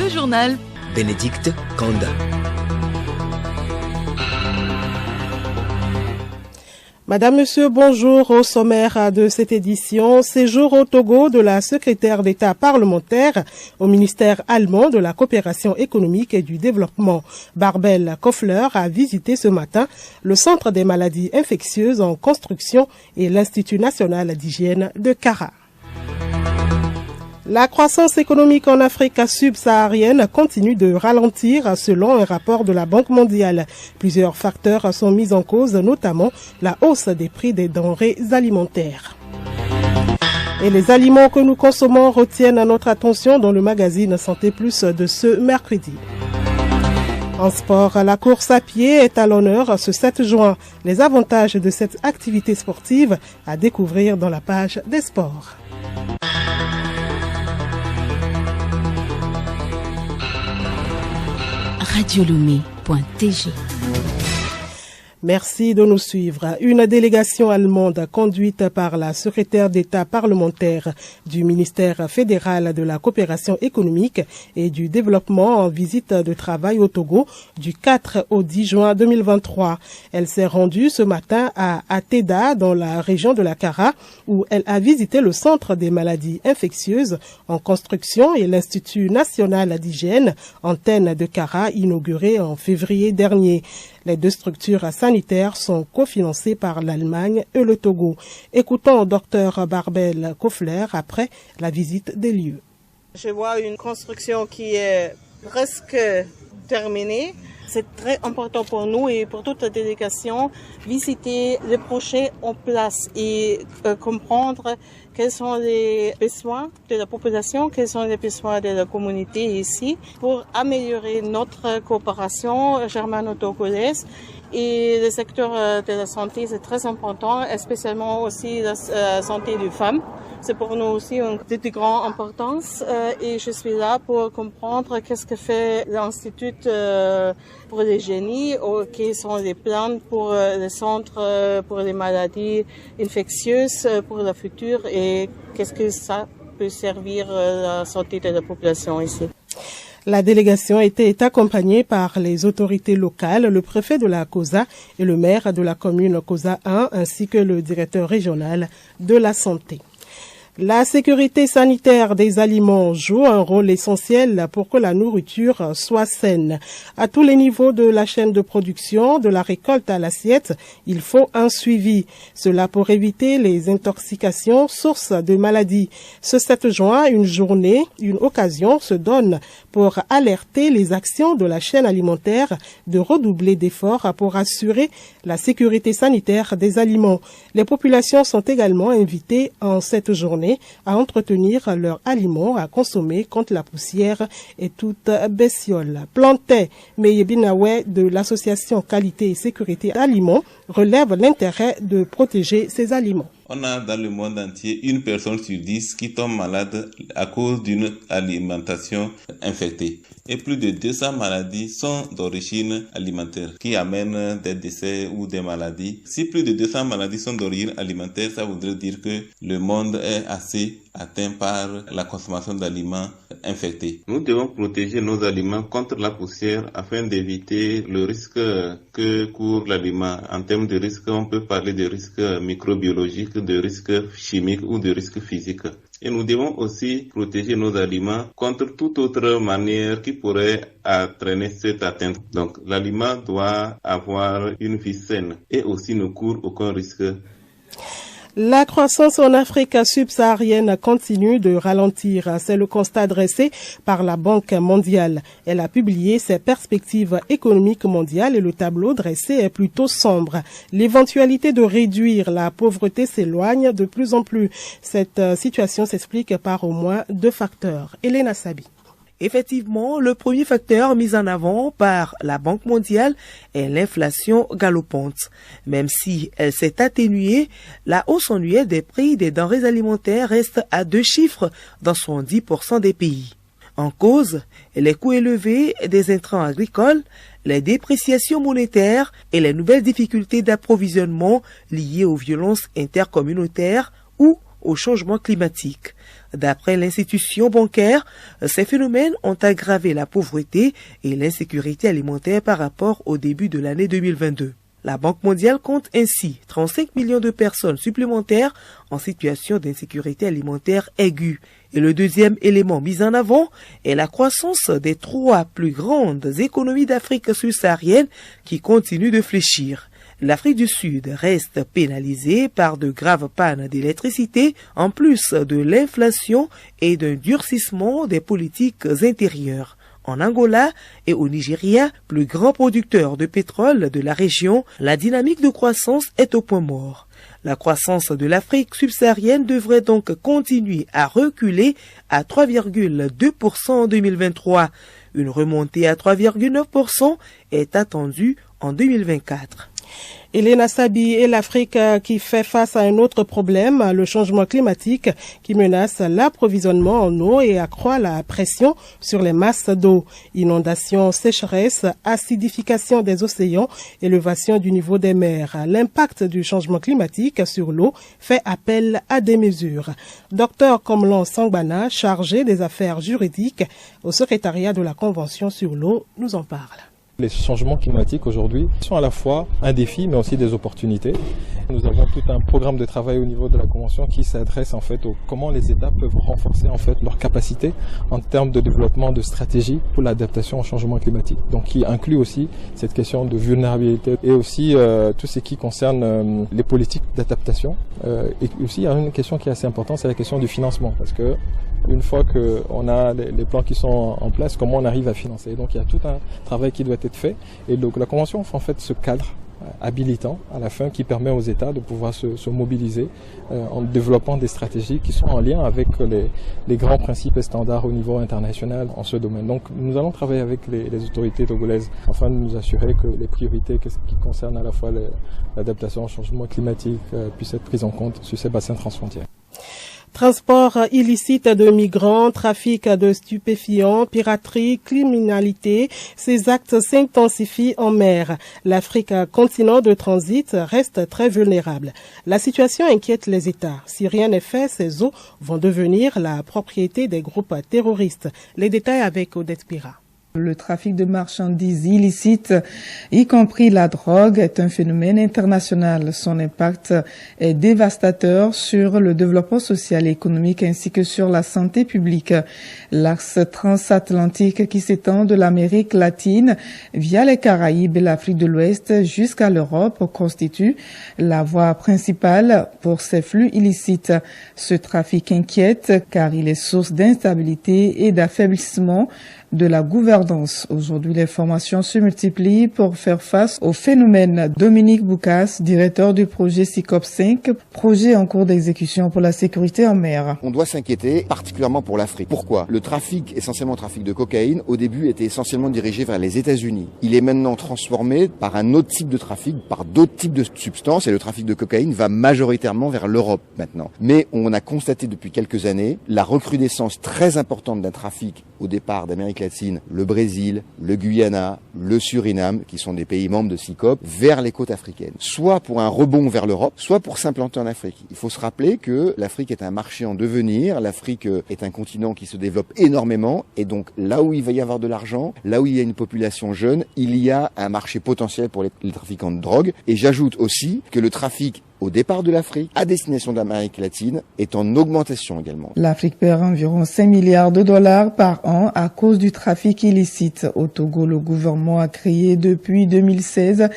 Le journal. Bénédicte Kanda. Madame, Monsieur, bonjour. Au sommaire de cette édition, séjour au Togo de la secrétaire d'État parlementaire au ministère allemand de la coopération économique et du développement. Barbel Koffler a visité ce matin le centre des maladies infectieuses en construction et l'Institut national d'hygiène de Kara. La croissance économique en Afrique subsaharienne continue de ralentir selon un rapport de la Banque mondiale. Plusieurs facteurs sont mis en cause, notamment la hausse des prix des denrées alimentaires. Et les aliments que nous consommons retiennent notre attention dans le magazine Santé Plus de ce mercredi. En sport, la course à pied est à l'honneur ce 7 juin. Les avantages de cette activité sportive à découvrir dans la page des sports. radiolomé.tg. Merci de nous suivre. Une délégation allemande conduite par la secrétaire d'État parlementaire du ministère fédéral de la coopération économique et du développement en visite de travail au Togo du 4 au 10 juin 2023. Elle s'est rendue ce matin à Ateda dans la région de la Kara où elle a visité le centre des maladies infectieuses en construction et l'Institut national d'hygiène, antenne de Kara, inauguré en février dernier. Les deux structures sanitaires sont cofinancées par l'Allemagne et le Togo. Écoutons Dr Barbel Koffler après la visite des lieux. Je vois une construction qui est presque terminée. C'est très important pour nous et pour toute la délégation visiter les projets en place et comprendre quels sont les besoins de la population, quels sont les besoins de la communauté ici pour améliorer notre coopération germano-togolaise. Et le secteur de la santé, c'est très important, spécialement aussi la santé des femmes. C'est pour nous aussi de grande importance et je suis là pour comprendre qu'est-ce que fait l'Institut pour les génies, quels sont les plans pour le centre pour les maladies infectieuses pour le futur et qu'est-ce que ça peut servir la santé de la population ici. La délégation était accompagnée par les autorités locales, le préfet de la COSA et le maire de la commune COSA 1 ainsi que le directeur régional de la santé. La sécurité sanitaire des aliments joue un rôle essentiel pour que la nourriture soit saine. À tous les niveaux de la chaîne de production, de la récolte à l'assiette, il faut un suivi. Cela pour éviter les intoxications, sources de maladies. Ce 7 juin, une occasion se donne pour alerter les actions de la chaîne alimentaire de redoubler d'efforts pour assurer la sécurité sanitaire des aliments. Les populations sont également invitées en cette journée à entretenir leurs aliments à consommer contre la poussière et toute bestiole. Planté Meyebinawe de l'association Qualité et Sécurité Aliments relève l'intérêt de protéger ces aliments. On a dans le monde entier 1 personne sur 10 qui tombe malade à cause d'une alimentation infectée. Et plus de 200 maladies sont d'origine alimentaire qui amènent des décès ou des maladies. Si plus de 200 maladies sont d'origine alimentaire, ça voudrait dire que le monde est assez atteint par la consommation d'aliments infectés. Nous devons protéger nos aliments contre la poussière afin d'éviter le risque que court l'aliment. En termes de risque, on peut parler de risques microbiologiques, de risques chimiques ou de risques physiques. Et nous devons aussi protéger nos aliments contre toute autre manière qui pourrait entraîner cette atteinte. Donc l'aliment doit avoir une vie saine et aussi ne court aucun risque. La croissance en Afrique subsaharienne continue de ralentir. C'est le constat dressé par la Banque mondiale. Elle a publié ses perspectives économiques mondiales et le tableau dressé est plutôt sombre. L'éventualité de réduire la pauvreté s'éloigne de plus en plus. Cette situation s'explique par au moins 2 facteurs. Elena Sabi. Effectivement, le premier facteur mis en avant par la Banque mondiale est l'inflation galopante. Même si elle s'est atténuée, la hausse annuelle des prix des denrées alimentaires reste à 2 chiffres dans 70% des pays. En cause, les coûts élevés des intrants agricoles, les dépréciations monétaires et les nouvelles difficultés d'approvisionnement liées aux violences intercommunautaires ou au changement climatique. D'après l'institution bancaire, ces phénomènes ont aggravé la pauvreté et l'insécurité alimentaire par rapport au début de l'année 2022. La Banque mondiale compte ainsi 35 millions de personnes supplémentaires en situation d'insécurité alimentaire aiguë. Et le deuxième élément mis en avant est la croissance des 3 plus grandes économies d'Afrique subsaharienne qui continuent de fléchir. L'Afrique du Sud reste pénalisée par de graves pannes d'électricité, en plus de l'inflation et d'un durcissement des politiques intérieures. En Angola et au Nigeria, plus grand producteur de pétrole de la région, la dynamique de croissance est au point mort. La croissance de l'Afrique subsaharienne devrait donc continuer à reculer à 3,2% en 2023. Une remontée à 3,9% est attendue en 2024. Elena Sabi et l'Afrique qui fait face à un autre problème, le changement climatique qui menace l'approvisionnement en eau et accroît la pression sur les masses d'eau. Inondations, sécheresse, acidification des océans, élévation du niveau des mers. L'impact du changement climatique sur l'eau fait appel à des mesures. Dr Komlan Sangbana, chargé des affaires juridiques au secrétariat de la Convention sur l'eau, nous en parle. Les changements climatiques aujourd'hui sont à la fois un défi mais aussi des opportunités. Nous avons tout un programme de travail au niveau de la Convention qui s'adresse en fait au comment les États peuvent renforcer en fait leur capacité en termes de développement de stratégies pour l'adaptation au changement climatique. Donc qui inclut aussi cette question de vulnérabilité et aussi tout ce qui concerne les politiques d'adaptation. Et aussi il y a une question qui est assez importante, c'est la question du financement parce que une fois qu'on a les plans qui sont en place, comment on arrive à financer. Et donc il y a tout un travail qui doit être fait. Et donc la Convention fait en fait ce cadre habilitant à la fin qui permet aux États de pouvoir se mobiliser en développant des stratégies qui sont en lien avec les grands principes et standards au niveau international en ce domaine. Donc nous allons travailler avec les autorités togolaises afin de nous assurer que les priorités qui concernent à la fois l'adaptation au changement climatique puissent être prises en compte sur ces bassins transfrontières. Transport illicite de migrants, trafic de stupéfiants, piraterie, criminalité, ces actes s'intensifient en mer. L'Afrique, continent de transit, reste très vulnérable. La situation inquiète les États. Si rien n'est fait, ces eaux vont devenir la propriété des groupes terroristes. Les détails avec Odette Pira. Le trafic de marchandises illicites, y compris la drogue, est un phénomène international. Son impact est dévastateur sur le développement social et économique ainsi que sur la santé publique. L'axe transatlantique qui s'étend de l'Amérique latine via les Caraïbes et l'Afrique de l'Ouest jusqu'à l'Europe constitue la voie principale pour ces flux illicites. Ce trafic inquiète car il est source d'instabilité et d'affaiblissement de la gouvernance. Aujourd'hui, les formations se multiplient pour faire face au phénomène. Dominique Boucas, directeur du projet SICOP 5, projet en cours d'exécution pour la sécurité en mer. On doit s'inquiéter, particulièrement pour l'Afrique. Pourquoi ? Le trafic, essentiellement trafic de cocaïne, au début était essentiellement dirigé vers les États-Unis. Il est maintenant transformé par un autre type de trafic, par d'autres types de substances, et le trafic de cocaïne va majoritairement vers l'Europe maintenant. Mais on a constaté depuis quelques années la recrudescence très importante d'un trafic au départ d'Amérique latine, le Brésil, le Guyana, le Suriname, qui sont des pays membres de SICOP, vers les côtes africaines. Soit pour un rebond vers l'Europe, soit pour s'implanter en Afrique. Il faut se rappeler que l'Afrique est un marché en devenir, l'Afrique est un continent qui se développe énormément, et donc là où il va y avoir de l'argent, là où il y a une population jeune, il y a un marché potentiel pour les trafiquants de drogue. Et j'ajoute aussi que le trafic au départ de l'Afrique, à destination de l'Amérique latine, est en augmentation également. L'Afrique perd environ 5 milliards de dollars par an à cause du trafic illicite. Au Togo, le gouvernement a créé depuis 2016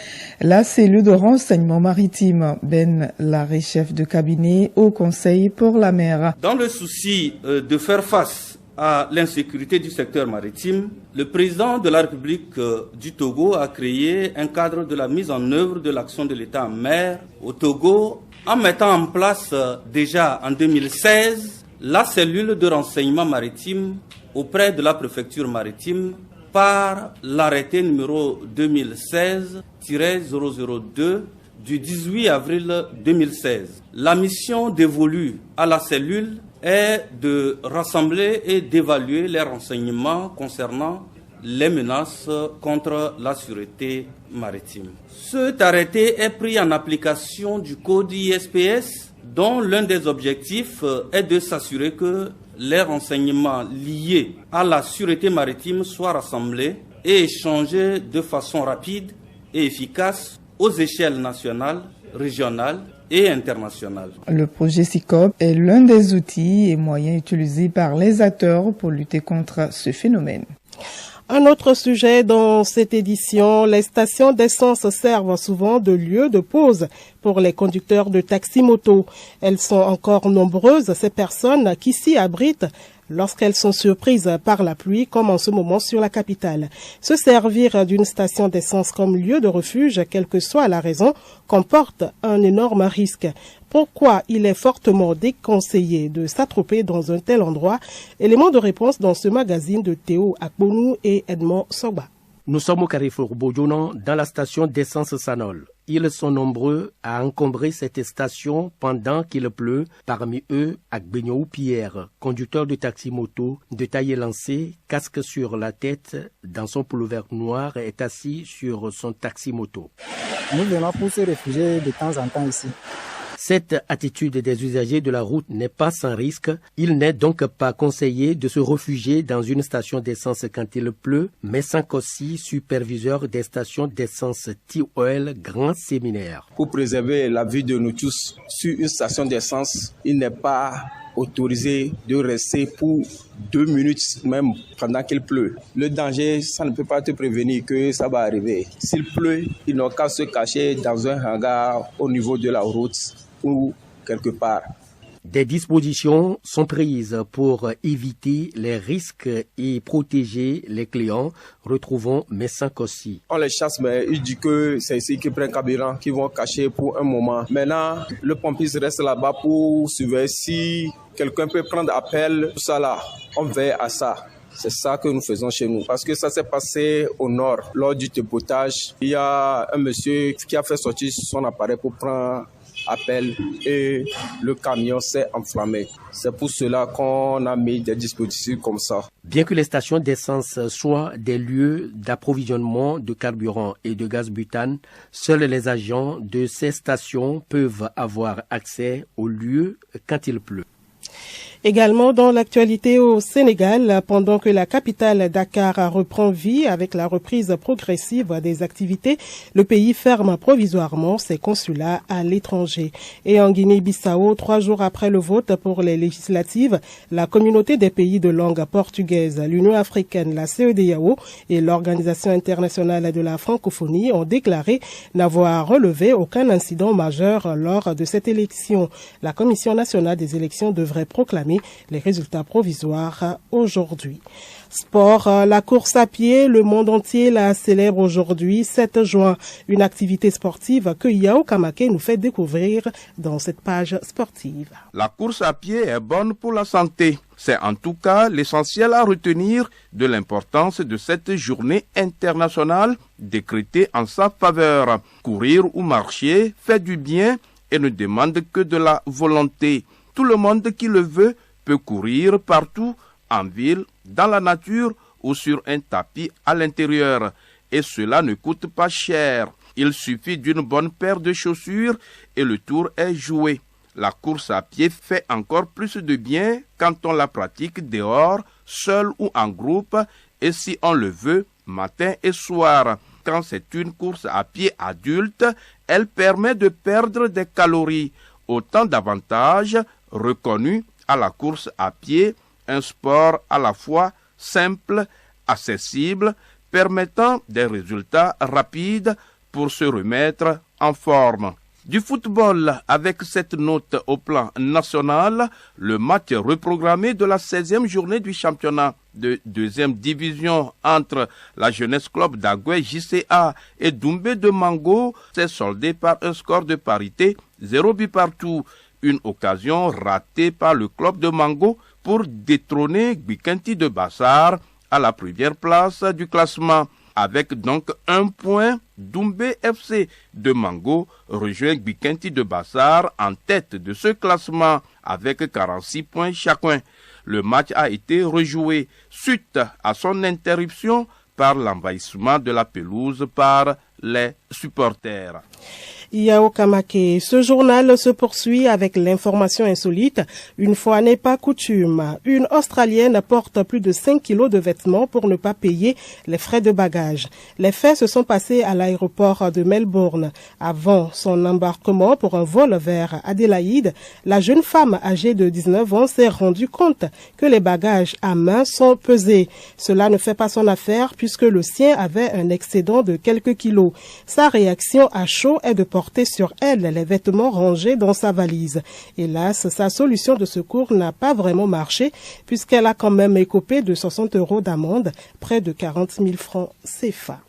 la cellule de renseignement maritime. Ben Larrey, chef de cabinet au Conseil pour la mer. Dans le souci de faire face à l'insécurité du secteur maritime, le président de la République du Togo a créé un cadre de la mise en œuvre de l'action de l'État en mer au Togo en mettant en place déjà en 2016 la cellule de renseignement maritime auprès de la préfecture maritime par l'arrêté numéro 2016-002 du 18 avril 2016. La mission dévolue à la cellule est de rassembler et d'évaluer les renseignements concernant les menaces contre la sûreté maritime. Cet arrêté est pris en application du code ISPS dont l'un des objectifs est de s'assurer que les renseignements liés à la sûreté maritime soient rassemblés et échangés de façon rapide et efficace aux échelles nationales, régionales et internationales. Le projet SICOP est l'un des outils et moyens utilisés par les acteurs pour lutter contre ce phénomène. Un autre sujet dans cette édition, les stations d'essence servent souvent de lieu de pause pour les conducteurs de taxi-moto. Elles sont encore nombreuses, ces personnes qui s'y abritent lorsqu'elles sont surprises par la pluie, comme en ce moment sur la capitale. Se servir d'une station d'essence comme lieu de refuge, quelle que soit la raison, comporte un énorme risque. Pourquoi il est fortement déconseillé de s'attroper dans un tel endroit? Élément de réponse dans ce magazine de Théo Akbonou et Edmond Sogba. Nous sommes au Carrefour Bodjonan dans la station d'essence Sanol. Ils sont nombreux à encombrer cette station pendant qu'il pleut. Parmi eux, Akbenyo Pierre, conducteur de taxi-moto, de taille élancée, casque sur la tête, dans son pullover noir, est assis sur son taxi-moto. Nous venons pour se réfugier de temps en temps ici. Cette attitude des usagers de la route n'est pas sans risque. Il n'est donc pas conseillé de se réfugier dans une station d'essence quand il pleut, mais Sankossi, superviseur des stations d'essence T-Oil Grand Séminaire. Pour préserver la vie de nous tous, sur une station d'essence, il n'est pas autorisé de rester pour 2 minutes même pendant qu'il pleut. Le danger, ça ne peut pas te prévenir que ça va arriver. S'il pleut, ils n'ont qu'à se cacher dans un hangar au niveau de la route ou quelque part. Des dispositions sont prises pour éviter les risques et protéger les clients. Retrouvons Messankossi. On les chasse, mais il dit que c'est ici qu'ils prennent carburant, qu'ils vont cacher pour un moment. Maintenant, le pompiste reste là-bas pour surveiller si quelqu'un peut prendre appel. Tout ça là, on veille à ça. C'est ça que nous faisons chez nous. Parce que ça s'est passé au nord. Lors du dépotage, il y a un monsieur qui a fait sortir son appareil pour prendre appel et le camion s'est enflammé. C'est pour cela qu'on a mis des dispositifs comme ça. Bien que les stations d'essence soient des lieux d'approvisionnement de carburant et de gaz butane, seuls les agents de ces stations peuvent avoir accès aux lieux quand il pleut. Également dans l'actualité au Sénégal, pendant que la capitale Dakar reprend vie avec la reprise progressive des activités, le pays ferme provisoirement ses consulats à l'étranger. Et en Guinée-Bissau, 3 jours après le vote pour les législatives, la communauté des pays de langue portugaise, l'Union africaine, la CEDEAO et l'Organisation internationale de la francophonie ont déclaré n'avoir relevé aucun incident majeur lors de cette élection. La Commission nationale des élections devrait proclamer les résultats provisoires aujourd'hui. Sport, la course à pied, le monde entier la célèbre aujourd'hui, 7 juin. Une activité sportive que Yao Kamake nous fait découvrir dans cette page sportive. La course à pied est bonne pour la santé. C'est en tout cas l'essentiel à retenir de l'importance de cette journée internationale décrétée en sa faveur. Courir ou marcher fait du bien et ne demande que de la volonté. Tout le monde qui le veut peut courir partout, en ville, dans la nature ou sur un tapis à l'intérieur. Et cela ne coûte pas cher. Il suffit d'une bonne paire de chaussures et le tour est joué. La course à pied fait encore plus de bien quand on la pratique dehors, seul ou en groupe, et si on le veut, matin et soir. Quand c'est une course à pied adulte, elle permet de perdre des calories. Autant d'avantages reconnus à la course à pied, un sport à la fois simple, accessible, permettant des résultats rapides pour se remettre en forme. Du football, avec cette note au plan national, le match reprogrammé de la 16e journée du championnat de 2e division entre la Jeunesse Club d'Agué JCA et Doumbé de Mango s'est soldé par un score de parité 0 but partout. Une occasion ratée par le club de Mango pour détrôner Gbikenti de Bassar à la première place du classement. Avec donc 1 point, Doumbé FC de Mango rejoint Gbikenti de Bassar en tête de ce classement avec 46 points chacun. Le match a été rejoué suite à son interruption par l'envahissement de la pelouse par les supporters. Yao Kamake. Ce journal se poursuit avec l'information insolite. Une fois n'est pas coutume. Une Australienne porte plus de 5 kilos de vêtements pour ne pas payer les frais de bagages. Les faits se sont passés à l'aéroport de Melbourne. Avant son embarquement pour un vol vers Adélaïde, la jeune femme âgée de 19 ans s'est rendue compte que les bagages à main sont pesés. Cela ne fait pas son affaire puisque le sien avait un excédent de quelques kilos. Sa réaction à chaud est de porter sur elle les vêtements rangés dans sa valise. Hélas, sa solution de secours n'a pas vraiment marché puisqu'elle a quand même écopé de 60 € d'amende, près de 40 000 francs CFA.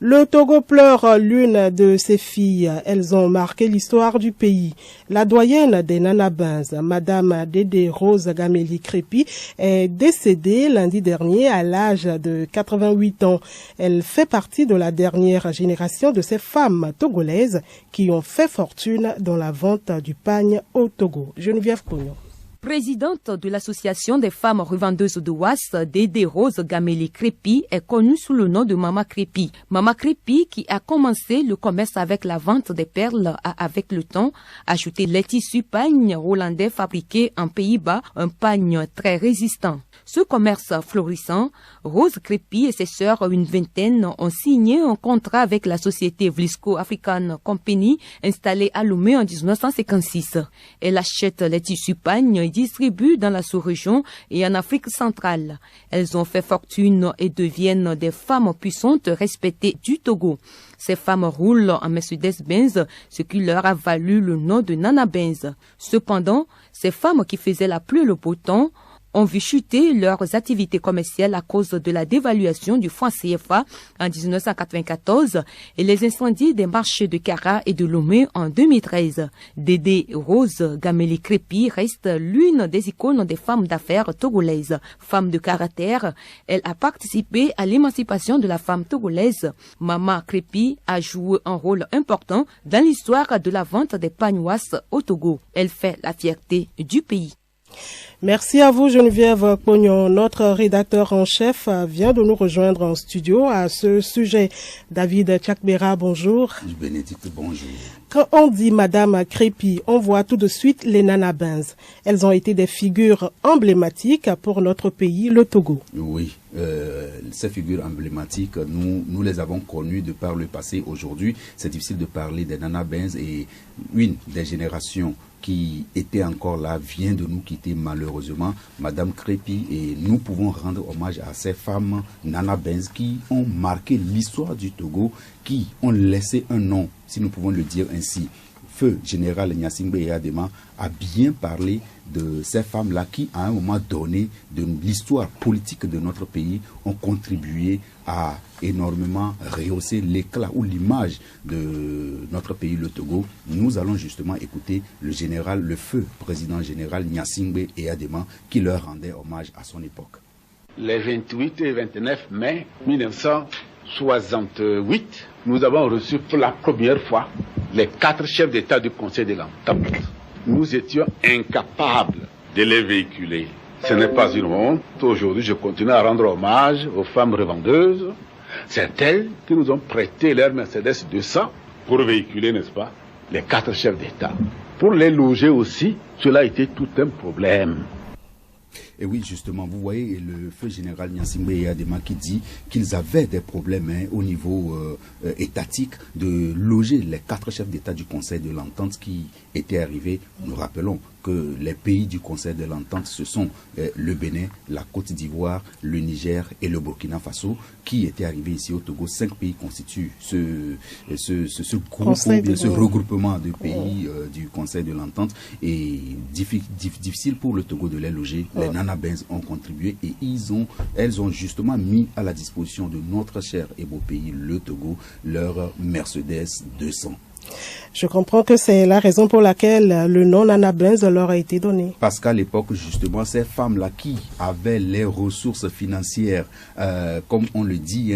Le Togo pleure l'une de ses filles. Elles ont marqué l'histoire du pays. La doyenne des Nanabins, Madame Dédé Rose Gaméli Crépi, est décédée lundi dernier à l'âge de 88 ans. Elle fait partie de la dernière génération de ces femmes togolaises qui ont fait fortune dans la vente du pagne au Togo. Geneviève Cognon. Présidente de l'association des femmes revendeuses de Was, Dédé Rose Gaméli Crépi est connue sous le nom de Mama Crépi. Mama Crépi, qui a commencé le commerce avec la vente des perles, a avec le temps ajouté les tissus pagne hollandais fabriqués en Pays-Bas, un pagne très résistant. Ce commerce florissant, Rose Crépi et ses sœurs, une vingtaine, ont signé un contrat avec la société Vlisco African Company installée à Lomé en 1956. Elle achète les tissus pagne et distribue dans la sous-région et en Afrique centrale. Elles ont fait fortune et deviennent des femmes puissantes respectées du Togo. Ces femmes roulent en Mercedes-Benz, ce qui leur a valu le nom de Nana Benz. Cependant, ces femmes qui faisaient la pluie et le beau temps ont vu chuter leurs activités commerciales à cause de la dévaluation du franc CFA en 1994 et les incendies des marchés de Kara et de Lomé en 2013. Dédé Rose Gaméli Crépi reste l'une des icônes des femmes d'affaires togolaises. Femme de caractère, elle a participé à l'émancipation de la femme togolaise. Mama Crépi a joué un rôle important dans l'histoire de la vente des pagnoas au Togo. Elle fait la fierté du pays. Merci à vous Geneviève Pognon. Notre rédacteur en chef vient de nous rejoindre en studio à ce sujet. David Tchakbera, bonjour. Bénédicte, bonjour. Quand on dit Madame Crépi, on voit tout de suite les Nanabins. Elles ont été des figures emblématiques pour notre pays, le Togo. Oui, ces figures emblématiques, nous les avons connues de par le passé. Aujourd'hui, c'est difficile de parler des Nanabins et une des générations qui était encore là vient de nous quitter malheureusement, Madame Crépi, et nous pouvons rendre hommage à ces femmes Nanabins qui ont marqué l'histoire du Togo, qui ont laissé un nom, si nous pouvons le dire ainsi. Feu général Gnassingbé Eyadema a bien parlé de ces femmes-là qui, à un moment donné de l'histoire politique de notre pays, ont contribué à énormément rehausser l'éclat ou l'image de notre pays, le Togo. Nous allons justement écouter le feu président général Gnassingbé Eyadema qui leur rendait hommage à son époque. Les 28 et 29 mai 1968, nous avons reçu pour la première fois les 4 chefs d'État du Conseil de l'Entente. Nous étions incapables de les véhiculer. Ce n'est pas une honte. Aujourd'hui, je continue à rendre hommage aux femmes revendeuses. C'est elles qui nous ont prêté leur Mercedes 200 pour véhiculer, n'est-ce pas, les 4 chefs d'État. Pour les loger aussi, cela a été tout un problème. Et oui, justement, vous voyez le feu général Gnassingbé Eyadema qui dit qu'ils avaient des problèmes au niveau étatique de loger les 4 chefs d'État du Conseil de l'Entente qui étaient arrivés. Nous rappelons que les pays du Conseil de l'Entente, ce sont le Bénin, la Côte d'Ivoire, le Niger et le Burkina Faso qui étaient arrivés ici au Togo. 5 pays constituent ce regroupement de pays du Conseil de l'Entente. Et difficile pour le Togo de les loger. Les Nanabins ont contribué et elles ont justement mis à la disposition de notre cher et beau pays, le Togo, leur Mercedes 200. Je comprends que c'est la raison pour laquelle le nom Nanabins leur a été donné. Parce qu'à l'époque, justement, ces femmes-là qui avaient les ressources financières, comme on le dit,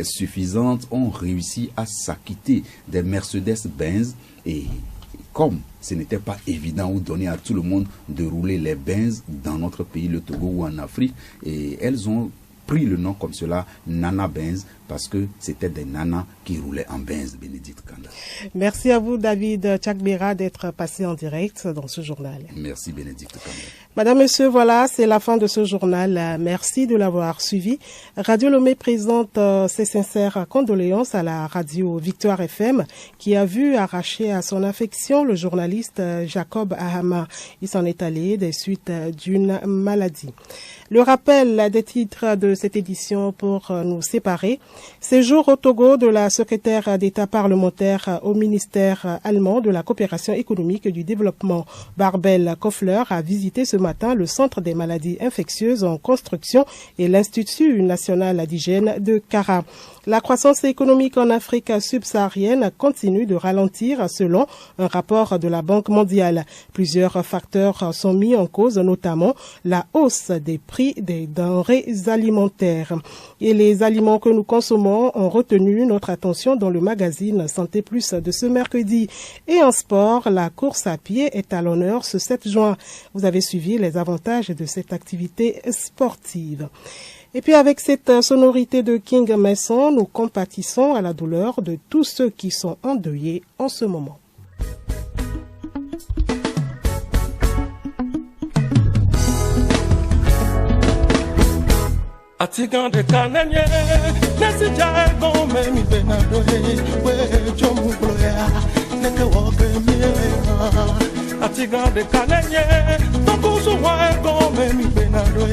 suffisantes, ont réussi à s'acquitter des Mercedes-Benz. Et comme ce n'était pas évident ou donné à tout le monde de rouler les Benz dans notre pays, le Togo ou en Afrique, et elles ont pris le nom comme cela, Nana Benz, parce que c'était des nanas qui roulaient en Benz, Bénédicte Kanda. Merci à vous, David Tchakbera, d'être passé en direct dans ce journal. Merci, Bénédicte Kanda. Madame, Monsieur, voilà, c'est la fin de ce journal. Merci de l'avoir suivi. Radio Lomé présente ses sincères condoléances à la radio Victoire FM qui a vu arracher à son affection le journaliste Jacob Ahama. Il s'en est allé des suites d'une maladie. Le rappel des titres de cette édition pour nous séparer. Séjour au Togo de la secrétaire d'État parlementaire au ministère allemand de la coopération économique et du développement. Barbel Koffler a visité ce matin le centre des maladies infectieuses en construction et l'Institut national d'hygiène de Kara. La croissance économique en Afrique subsaharienne continue de ralentir selon un rapport de la Banque mondiale. Plusieurs facteurs sont mis en cause, notamment la hausse des prix des denrées alimentaires. Et les aliments que nous consommons ont retenu notre attention dans le magazine Santé Plus de ce mercredi. Et en sport, la course à pied est à l'honneur ce 7 juin. Vous avez suivi les avantages de cette activité sportive. Et puis avec cette sonorité de King Mason, nous compatissons à la douleur de tous ceux qui sont endeuillés en ce moment. Atigande kanenye nesi jae gome mi benado we jomu gloya neke woge mi Atigande kanenye tokusu wa gome mi benado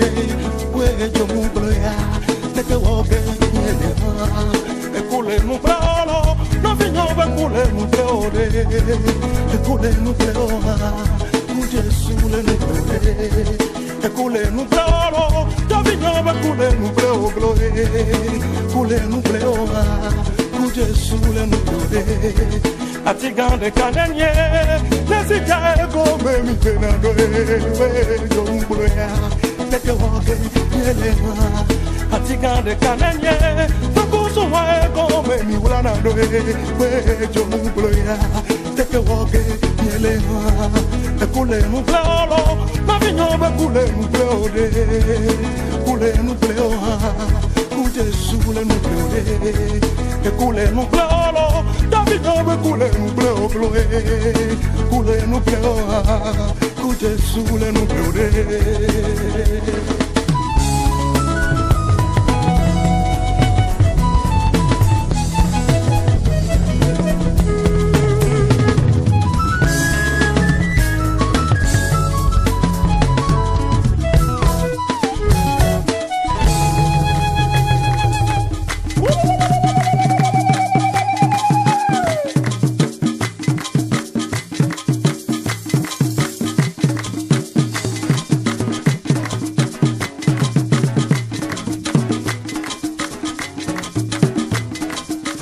we jomu gloya neke woge mi ekule mu bralo no vinyo be kule mu teore ekule mu teora mu Jesu le mu teore Ekule nu pleo, Davinho be kule nu pleo gloe, kule nu pleo ku Jesu le nu gloe. Atigande kanenye, nesi jae go me mi penando we jo ngloya, teke woge yele. Atigande kanenye, tokusu wa go me mi ulana do we jo ngloya, teke woge yele. Ekule nu pleo, Davinho be kule nu pleo de, kule nu pleo ku Jesu le nu pleo de. Ekule nu pleo, Davinho be kule nu pleo gloe, kule nu pleo ku Jesu le nu pleo de.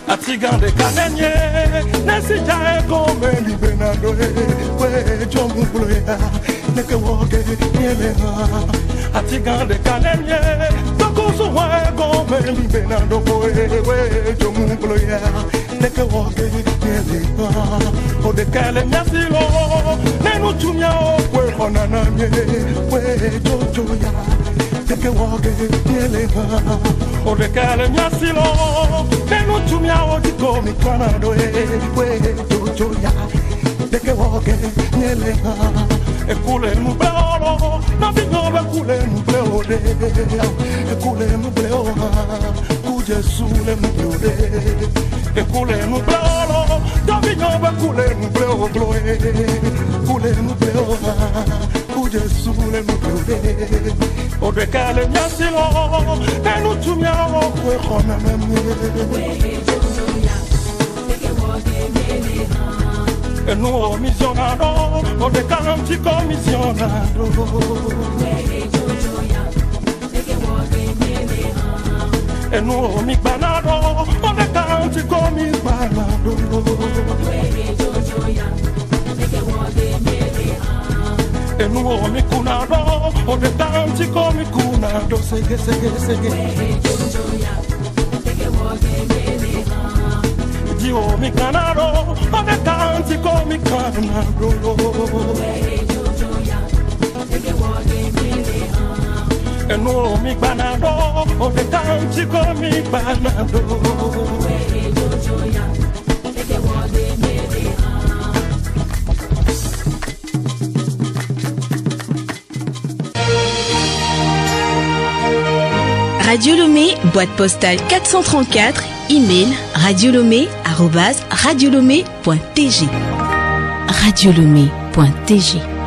Atigande kanenye, nesi jae gome mi benado we jomu gloya, neke woge yele. Atigande kanenye, tokusu wa gome mi benado we jomu gloya, neke woge yele. Ode kale nyasilo, nenu tumya okwe honana nye we jojo ya, neke woge yele. Ode kale nyasilo, nenu tumya odiko mi kwanado we jojo ya, neke woge yele. Ekule mu bleo, na vinyo be kule mu bleo de, ekule mu bleo ku Jesu le mu bleo de. Ekule mu bleo, na vinyo be kule mu bleo gloe, kule mu bleo ku Jesu le mu bleo de. Ode kale nyasilo, nenu tumya okwe khona meme we jojo ya, neke woge yele. E nuovo missionado, o de canti commissionato. E nuovo mi banado, o de canti commissionato. E nuovo mi cunado, o de canti commissionato. Seghe, seghe, seghe. Dio mi canaro, o de canti come canaro. eno mi banado o de tanti ko mi banado Radio Lomé, boîte postale 434, email radiolomé@radiolomé.tg. radiolomé.tg